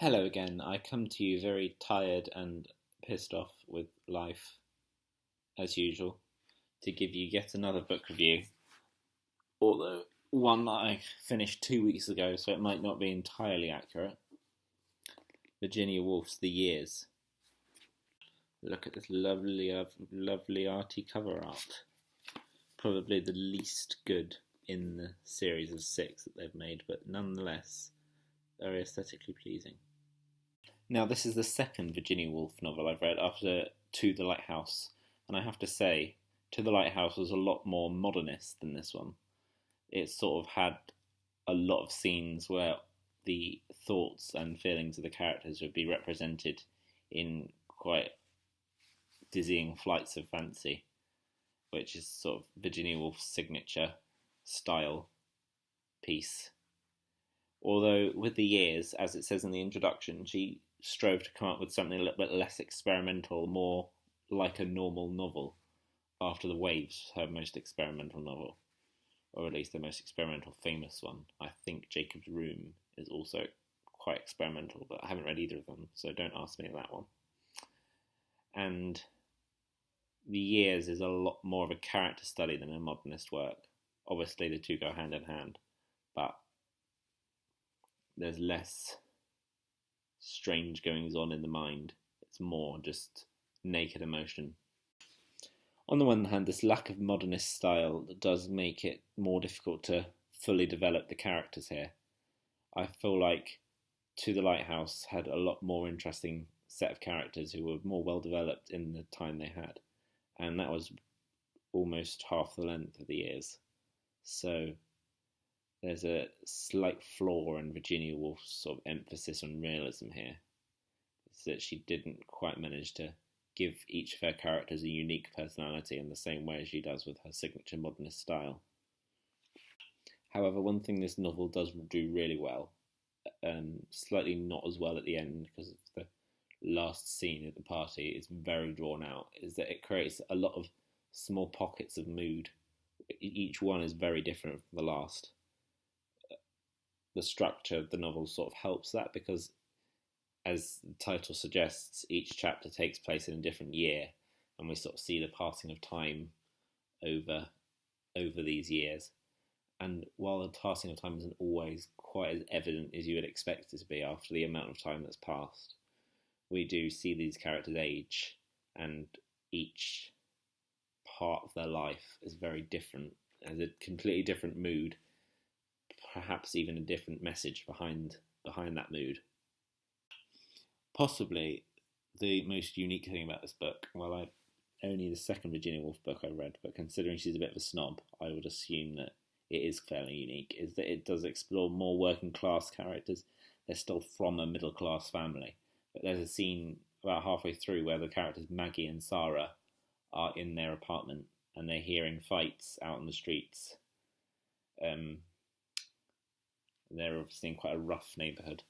Hello again. I come to you very tired and pissed off with life, as usual, to give you yet another book review. Although one that I finished 2 weeks ago, so it might not be entirely accurate. Virginia Woolf's The Years. Look at this lovely arty cover art. Probably the least good in the series of 6 that they've made, but nonetheless very aesthetically pleasing. Now, this is the second Virginia Woolf novel I've read after To the Lighthouse, and I have to say, To the Lighthouse was a lot more modernist than this one. It sort of had a lot of scenes where the thoughts and feelings of the characters would be represented in quite dizzying flights of fancy, which is sort of Virginia Woolf's signature style piece. Although with the years, as it says in the introduction, she strove to come up with something a little bit less experimental, more like a normal novel. After the Waves, her most experimental novel, or at least the most experimental famous one. I think Jacob's Room is also quite experimental, but I haven't read either of them, so don't ask me that one. And The Years is a lot more of a character study than a modernist work. Obviously the two go hand in hand, but there's less strange goings on in the mind. It's more just naked emotion. On the one hand, this lack of modernist style does make it more difficult to fully develop the characters here. I feel like To the Lighthouse had a lot more interesting set of characters who were more well developed in the time they had, and that was almost half the length of The Years. So there's a slight flaw in Virginia Woolf's sort of emphasis on realism here. It's that she didn't quite manage to give each of her characters a unique personality in the same way as she does with her signature modernist style. However, one thing this novel does do really well, slightly not as well at the end because of the last scene at the party, is very drawn out, is that it creates a lot of small pockets of mood. Each one is very different from the last. The structure of the novel sort of helps that because, as the title suggests, each chapter takes place in a different year, and we sort of see the passing of time over these years. And while the passing of time isn't always quite as evident as you would expect it to be after the amount of time that's passed, we do see these characters age, and each part of their life is very different, has a completely different mood, perhaps even a different message behind that mood. Possibly the most unique thing about this book, only the second Virginia Woolf book I read, but considering she's a bit of a snob, I would assume that it is fairly unique, is that it does explore more working class characters. They're still from a middle class family, but there's a scene about halfway through where the characters Maggie and Sarah are in their apartment and they're hearing fights out in the streets. They're obviously in quite a rough neighbourhood,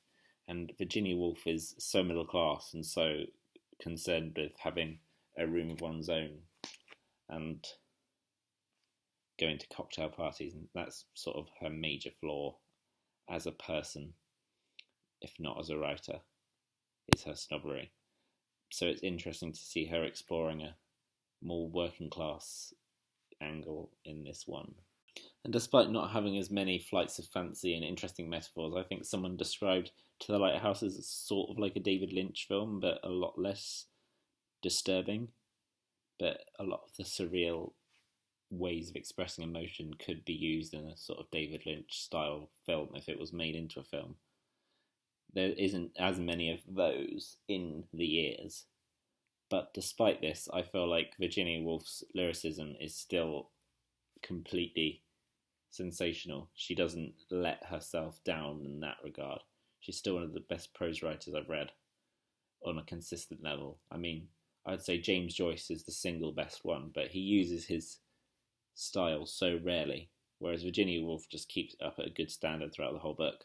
and Virginia Woolf is so middle class and so concerned with having a room of one's own and going to cocktail parties, and that's sort of her major flaw as a person, if not as a writer, is her snobbery. So it's interesting to see her exploring a more working class angle in this one. And despite not having as many flights of fancy and interesting metaphors, I think someone described To the Lighthouse as sort of like a David Lynch film, but a lot less disturbing. But a lot of the surreal ways of expressing emotion could be used in a sort of David Lynch style film if it was made into a film. There isn't as many of those in The Years, but despite this, I feel like Virginia Woolf's lyricism is still completely sensational. She doesn't let herself down in that regard. She's still one of the best prose writers I've read on a consistent level. I mean, I'd say James Joyce is the single best one, but he uses his style so rarely, whereas Virginia Woolf just keeps it up at a good standard throughout the whole book.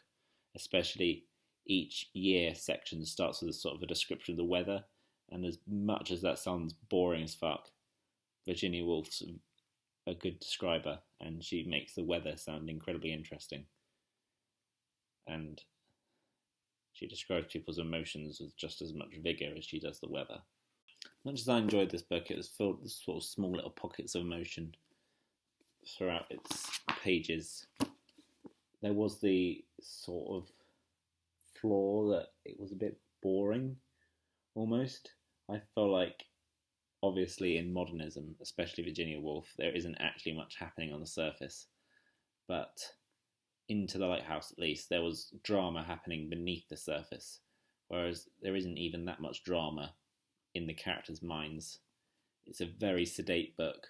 Especially each year section starts with a sort of a description of the weather, and as much as that sounds boring as fuck, Virginia Woolf's a good describer, and she makes the weather sound incredibly interesting. And She describes people's emotions with just as much vigour as she does the weather. Much as I enjoyed this book, it was filled with sort of small little pockets of emotion throughout its pages. There was the sort of flaw that it was a bit boring, almost. I feel like, obviously, in modernism, especially Virginia Woolf, there isn't actually much happening on the surface. But Into the Lighthouse, at least, there was drama happening beneath the surface, whereas there isn't even that much drama in the characters' minds. It's a very sedate book,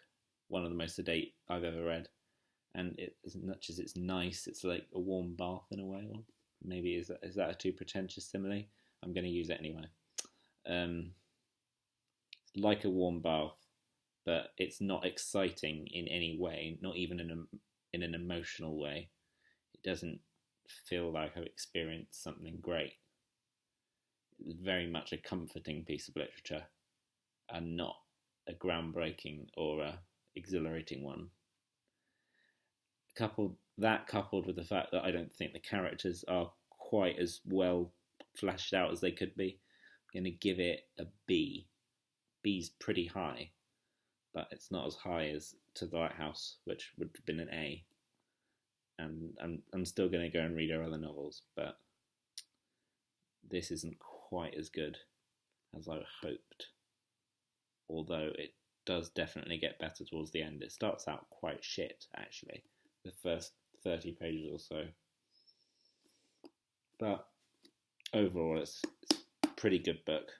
one of the most sedate I've ever read, and as much as it's nice, it's like a warm bath in a way. Or maybe is that a too pretentious simile? I'm going to use it anyway. Like a warm bath, but it's not exciting in any way, not even in an emotional way. It doesn't feel like I've experienced something great. It's very much a comforting piece of literature and not a groundbreaking or a exhilarating one. Coupled with the fact that I don't think the characters are quite as well fleshed out as they could be, I'm going to give it a B. B's pretty high, but it's not as high as To the Lighthouse, which would have been an A. And I'm still going to go and read her other novels, but this isn't quite as good as I hoped. Although it does definitely get better towards the end. It starts out quite shit, actually, the first 30 pages or so. But overall, it's a pretty good book.